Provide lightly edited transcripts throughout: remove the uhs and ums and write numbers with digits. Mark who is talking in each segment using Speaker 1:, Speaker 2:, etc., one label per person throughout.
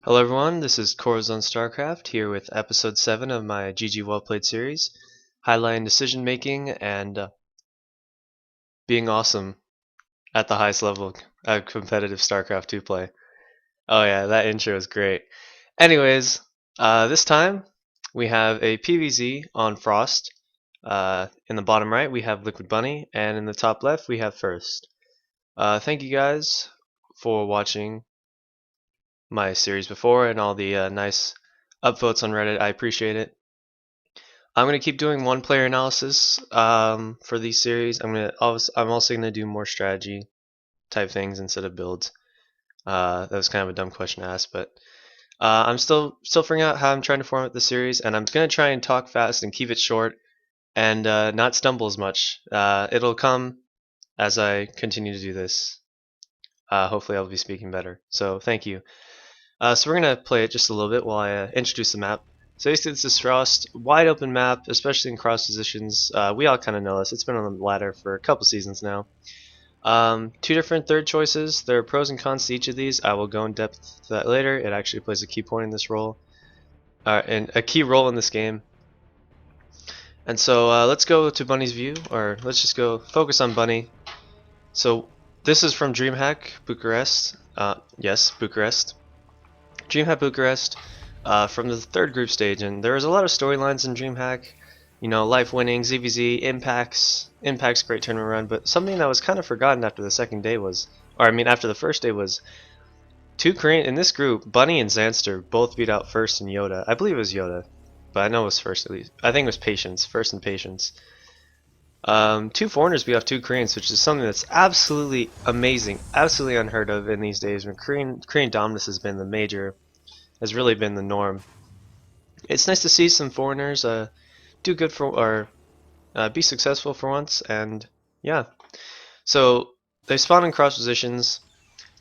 Speaker 1: Hello everyone, this is Corazon StarCraft here with episode 7 of my GG Well Played series, highlighting decision making and being awesome at the highest level of competitive StarCraft 2 play. Oh yeah, that intro is great. Anyways, this time we have a PvZ on Frost. In the bottom right we have Liquid Bunny, and in the top left we have First. Thank you guys for watching my series before and all the nice upvotes on Reddit. I appreciate it. I'm gonna keep doing one player analysis for these series. I'm also gonna do more strategy type things instead of builds. That was kind of a dumb question to ask, but I'm still figuring out how I'm trying to format the series, and I'm gonna try and talk fast and keep it short and not stumble as much. It'll come as I continue to do this. Hopefully, I'll be speaking better. So thank you. So we're going to play it just a little bit while I introduce the map. So basically this is Frost, wide open map, especially in cross positions. We all kind of know this. It's been on the ladder for a couple seasons now. Two different third choices. There are pros and cons to each of these. I will go in depth to that later. It actually plays a key point in this role, and a key role in this game. And so let's go to Bunny's view, or let's just go focus on Bunny. So this is from DreamHack Bucharest. Yes, Bucharest. DreamHack Bucharest from the third group stage, and there was a lot of storylines in DreamHack. You know, life winning, ZVZ, Impact's great tournament run, but something that was kind of forgotten after the second day was, or I mean after the first day was, two Korean in this group, Bunny and Zanster both beat out First and Yoda. I believe it was Yoda, but I know it was First at least. I think it was Patience, First and Patience. Two foreigners beat off two Koreans, which is something that's absolutely amazing, absolutely unheard of in these days when Korean dominance has been really been the norm. It's nice to see some foreigners do good for or be successful for once, and yeah. So they spawn in cross positions.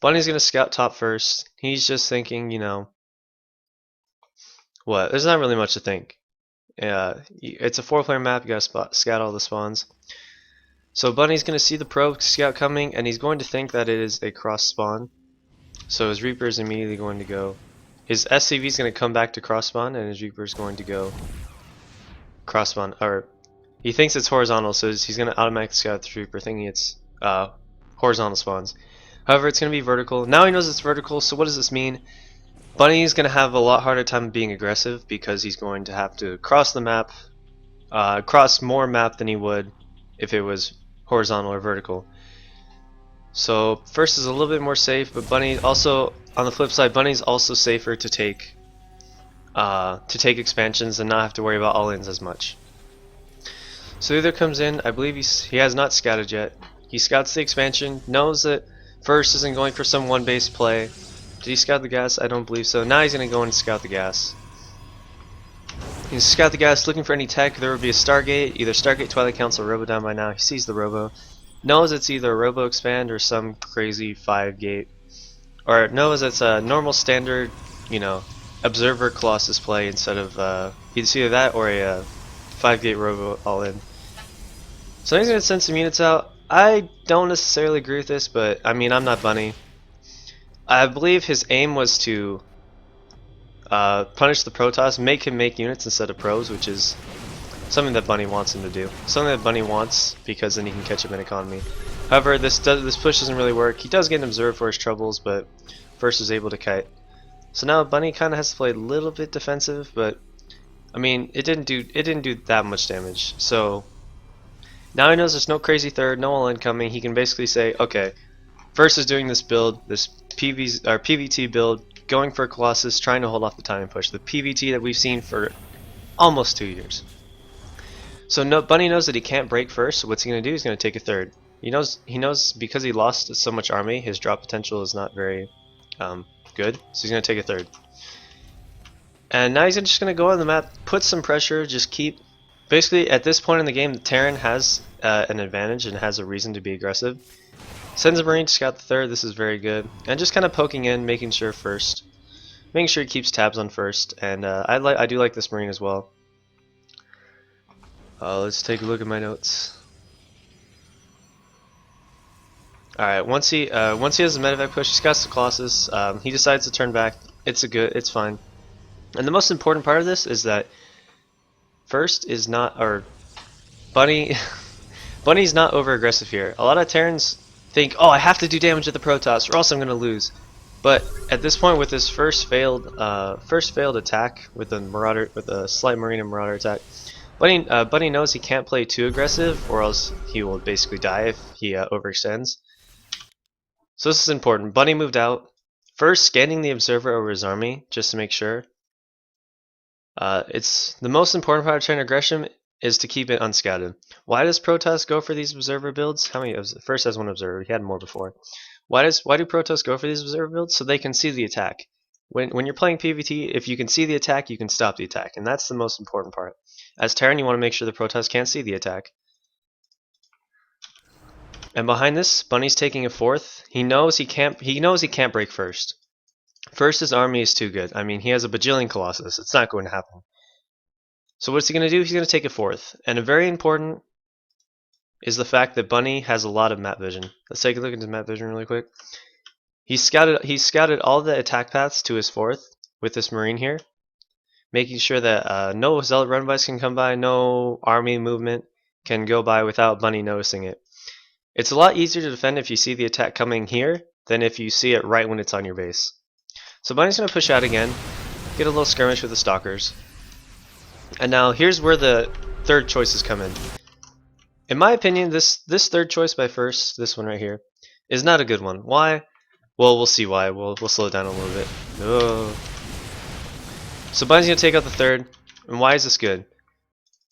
Speaker 1: Bunny's gonna scout top first. He's just thinking, you know, what? There's not really much to think. It's a 4-player map. You gotta scout all the spawns. So Bunny's gonna see the pro scout coming, and he's going to think that it is a cross spawn. So his Reaper is immediately going to go. His SCV is going to come back to cross spawn, and his Reaper is going to go cross spawn. Or he thinks it's horizontal, so he's going to automatically scout the Reaper, thinking it's horizontal spawns. However, it's going to be vertical. Now he knows it's vertical, so what does this mean? Bunny's going to have a lot harder time being aggressive because he's going to have to cross the map, cross more map than he would if it was horizontal or vertical. So First is a little bit more safe, but Bunny also, on the flip side, Bunny's also safer to take expansions and not have to worry about all-ins as much. So either comes in, I believe he has not scouted yet. He scouts the expansion, knows that First isn't going for some one-base play. Did he scout the gas? I don't believe so. Now he's going to go and scout the gas. He's going to scout the gas, looking for any tech. There would be a Stargate, either Stargate, Twilight Council, Robo down by now. He sees the Robo. Knows it's either a Robo Expand or some crazy 5-gate, or knows it's a normal standard, you know, Observer Colossus play instead of it's either that or a 5-gate Robo all in. So he's gonna send some units out. I don't necessarily agree with this, but I mean I'm not Bunny. I believe his aim was to punish the Protoss, make him make units instead of pros, which is something that Bunny wants him to do. Something that Bunny wants because then he can catch him in economy. However, this push doesn't really work. He does get an observe for his troubles, but First is able to kite. So now Bunny kind of has to play a little bit defensive, but I mean it didn't do that much damage. So now he knows there's no crazy third, no all incoming. He can basically say, okay, First is doing this build, this PVT build, going for Colossus, trying to hold off the time and push. The PVT that we've seen for almost 2 years. So Bunny knows that he can't break First, so what's he going to do? He's going to take a third. He knows because he lost so much army, his drop potential is not very good, so he's going to take a third. And now he's just going to go on the map, put some pressure, just keep... Basically, at this point in the game, Terran has an advantage and has a reason to be aggressive. Sends a Marine to scout the third, this is very good. And just kind of poking in, making sure he keeps tabs on First, and I do like this Marine as well. Let's take a look at my notes. Alright, once he has the medevac push, he scouts the Colossus. He decides to turn back it's fine. And the most important part of this is that first is not, or Bunny, Bunny's not over aggressive here. A lot of Terrans think, oh, I have to do damage to the Protoss or else I'm gonna lose. But at this point, with his first failed attack with the Marauder, with a slight Marine and Marauder attack, Bunny knows he can't play too aggressive, or else he will basically die if he overextends. So this is important. Bunny moved out. First, scanning the observer over his army just to make sure. It's the most important part of China aggression is to keep it unscouted. Why does Protoss go for these observer builds? How many? First has one observer. He had more before. Why do Protoss go for these observer builds? So they can see the attack. When you're playing PvT, if you can see the attack, you can stop the attack, and that's the most important part. As Terran, you want to make sure the Protoss can't see the attack. And behind this, Bunny's taking a fourth. He knows he can't break first. First, his army is too good. I mean, he has a bajillion Colossus. It's not going to happen. So what's he going to do? He's going to take a fourth. And a very important is the fact that Bunny has a lot of map vision. Let's take a look at his map vision really quick. He's scouted all the attack paths to his fourth with this Marine here, making sure that no Zealot run-bys can come by, no army movement can go by without Bunny noticing it. It's a lot easier to defend if you see the attack coming here than if you see it right when it's on your base. So Bunny's going to push out again, get a little skirmish with the Stalkers. And now here's where the third choices come in. In my opinion, this third choice by first, this one right here, is not a good one. Why? Well, we'll see why. We'll slow it down a little bit. Oh. So Bunny's going to take out the third. And why is this good?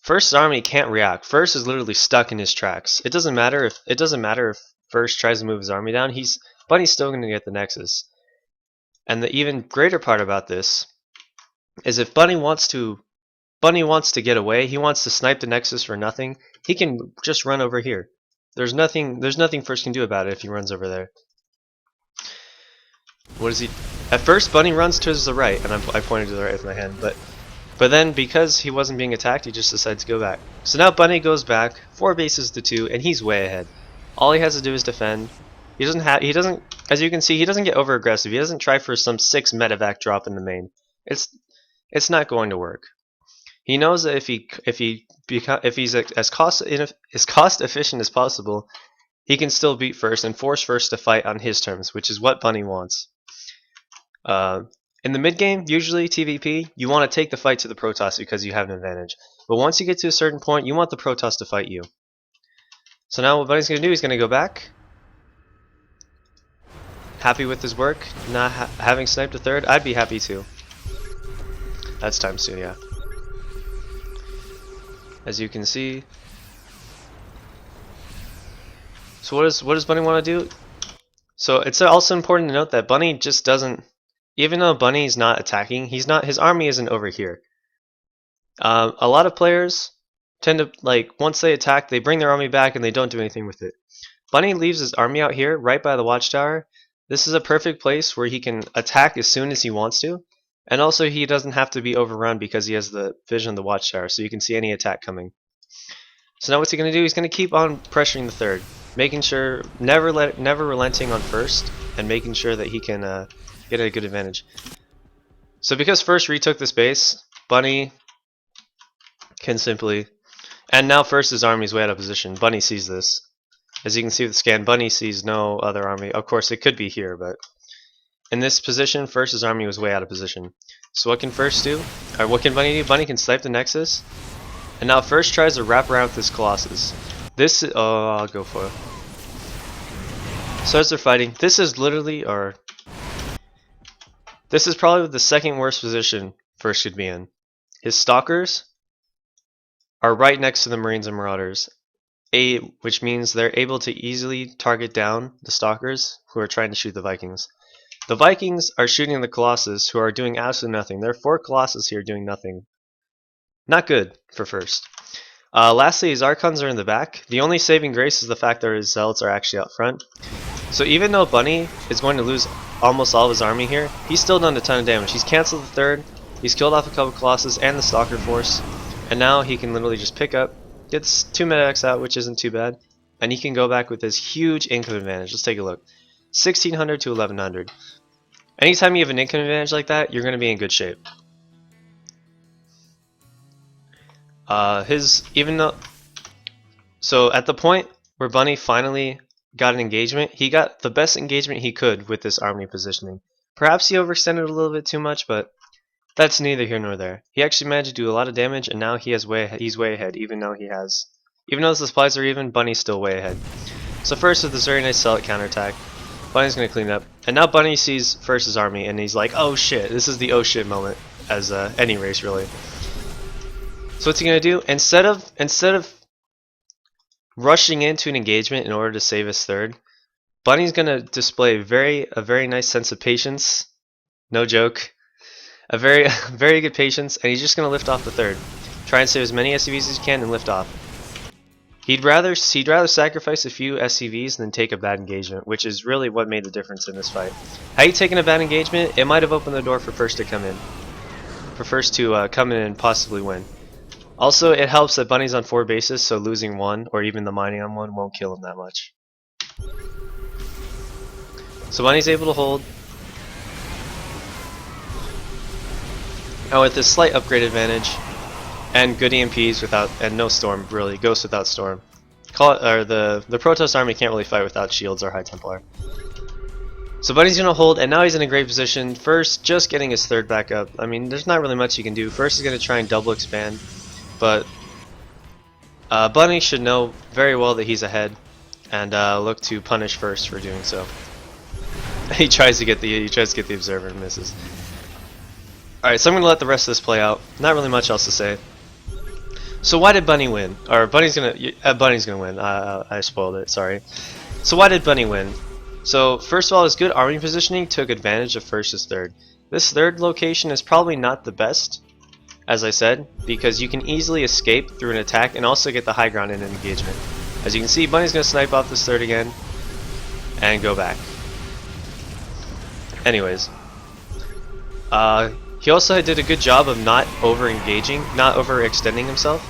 Speaker 1: First's army can't react. First is literally stuck in his tracks. It doesn't matter if First tries to move his army down. Bunny's still going to get the Nexus. And the even greater part about this is if Bunny wants to get away, he wants to snipe the Nexus for nothing, he can just run over here. There's nothing First can do about it if he runs over there. What is he? At first, Bunny runs towards the right, and I pointed to the right with my hand, but then because he wasn't being attacked, he just decides to go back. So now Bunny goes back, 4 bases to 2, and he's way ahead. All he has to do is defend. He doesn't, as you can see, he doesn't get over aggressive. He doesn't try for some 6 medevac drop in the main. It's not going to work. He knows that if he's as cost efficient as possible, he can still beat First and force First to fight on his terms, which is what Bunny wants. In the mid game, usually TVP, you want to take the fight to the Protoss because you have an advantage. But once you get to a certain point, you want the Protoss to fight you. So now what Bunny's going to do, he's going to go back. Happy with his work, not having sniped a third. I'd be happy too. That's times 2, yeah. As you can see. So what does Bunny want to do? So it's also important to note that Bunny just doesn't, even though Bunny's not attacking, his army isn't over here. A lot of players tend to, like, once they attack, they bring their army back and they don't do anything with it. Bunny leaves his army out here, right by the watchtower. This is a perfect place where he can attack as soon as he wants to, and also he doesn't have to be overrun because he has the vision of the watchtower, so you can see any attack coming. So now what's he going to do? He's going to keep on pressuring the third, making sure, never relenting on First, and making sure that he can get a good advantage. So because First retook this base, Bunny can simply, and now First's army is way out of position. Bunny sees this. As you can see with the scan, Bunny sees no other army. Of course, it could be here, but in this position, First's army was way out of position. So what can First do? Or what can Bunny do? Bunny can snipe the Nexus. And now First tries to wrap around with this Colossus. I'll go for it. So as they're fighting, this is literally, this is probably the second worst position First should be in. His Stalkers are right next to the Marines and Marauders, which means they're able to easily target down the Stalkers who are trying to shoot the Vikings. The Vikings are shooting the Colossus who are doing absolutely nothing. There are 4 Colossus here doing nothing. Not good for First. Lastly, his Archons are in the back. The only saving grace is the fact that his Zealots are actually out front. So even though Bunny is going to lose almost all of his army here, he's still done a ton of damage. He's cancelled the third, he's killed off a couple Colossus and the Stalker force, and now he can literally just pick up, gets 2 medivacs out, which isn't too bad, and he can go back with this huge income advantage. Let's take a look. 1600 to 1100. Anytime you have an income advantage like that, you're going to be in good shape. So at the point where Bunny finally got an engagement, he got the best engagement he could with this army positioning. Perhaps he overextended a little bit too much, but that's neither here nor there. He actually managed to do a lot of damage, and now he's way ahead. Even though the supplies are even, Bunny's still way ahead. So first with this very nice Zealot counterattack, Bunny's gonna clean up, and now Bunny sees first his army, and he's like, "Oh shit!" This is the "oh shit" moment, as any race really. So what's he gonna do? Instead of rushing into an engagement in order to save his third, Bunny's gonna display a very nice sense of patience. No joke. A very very good patience, and he's just gonna lift off the third. Try and save as many SCVs as he can and lift off. He'd rather sacrifice a few SCVs than take a bad engagement, which is really what made the difference in this fight. Had he taken a bad engagement, it might have opened the door for First to come in. For First to come in and possibly win. Also, it helps that Bunny's on 4 bases, so losing one, or even the mining on one, won't kill him that much. So Bunny's able to hold. Now with this slight upgrade advantage, and good EMPs and no storm, really, Ghost without storm. The Protoss army can't really fight without shields or High Templar. So Bunny's gonna hold, and now he's in a great position. First, just getting his third back up. I mean, there's not really much he can do. First, he's gonna try and double expand, but Bunny should know very well that he's ahead, and look to punish First for doing so. he tries to get the observer and misses. All right, so I'm gonna let the rest of this play out. Not really much else to say. So why did Bunny win? Or Bunny's gonna win. I spoiled it. Sorry. So why did Bunny win? So first of all, his good army positioning took advantage of First's third. This third location is probably not the best, as I said, because you can easily escape through an attack and also get the high ground in an engagement. As you can see, Bunny's gonna snipe off this third again and go back. Anyways, he also did a good job of not overextending himself.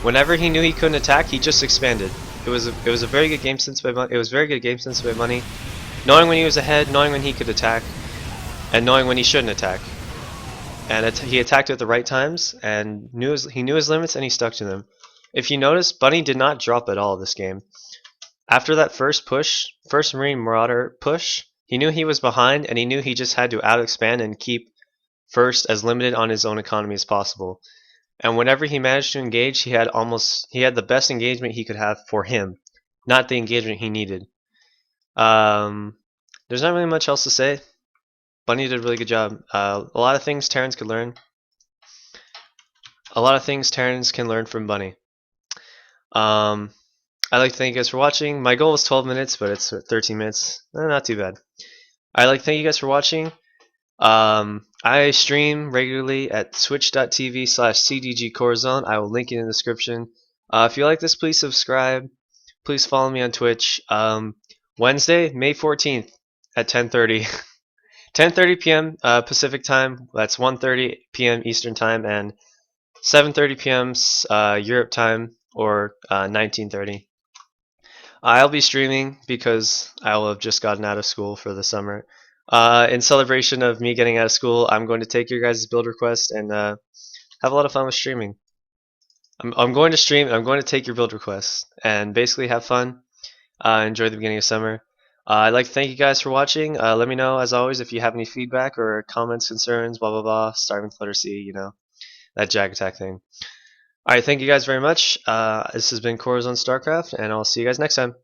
Speaker 1: Whenever he knew he couldn't attack, he just expanded. It was a very good game sense by Bunny. Knowing when he was ahead, knowing when he could attack, and knowing when he shouldn't attack. And he attacked at the right times, and he knew his limits, and he stuck to them. If you notice, Bunny did not drop at all this game. After that first Marine Marauder push, he knew he was behind, and he knew he just had to out-expand and keep First as limited on his own economy as possible. And whenever he managed to engage, he had the best engagement he could have for him, not the engagement he needed. There's not really much else to say. Bunny did a really good job. A lot of things Terrans could learn. A lot of things Terrans can learn from Bunny. I'd like to thank you guys for watching. My goal was 12 minutes, but it's 13 minutes. Not too bad. I'd like to thank you guys for watching. I stream regularly at twitch.tv/cdgcorazon. I will link it in the description. If you like this, please subscribe. Please follow me on Twitch. Wednesday, May 14th at 10:30. 10:30 p.m. Pacific time. That's 1:30 p.m. Eastern time and 7:30 p.m. Europe time, or 19:30. I'll be streaming because I will have just gotten out of school for the summer. In celebration of me getting out of school, I'm going to take your guys' build request and have a lot of fun with streaming. I'm going to stream, and I'm going to take your build requests and basically have fun. Enjoy the beginning of summer. I'd like to thank you guys for watching. Let me know, as always, if you have any feedback or comments, concerns, blah blah blah. Starving letter C, you know, that Jag Attack thing. Alright, thank you guys very much. This has been Corazon StarCraft, and I'll see you guys next time.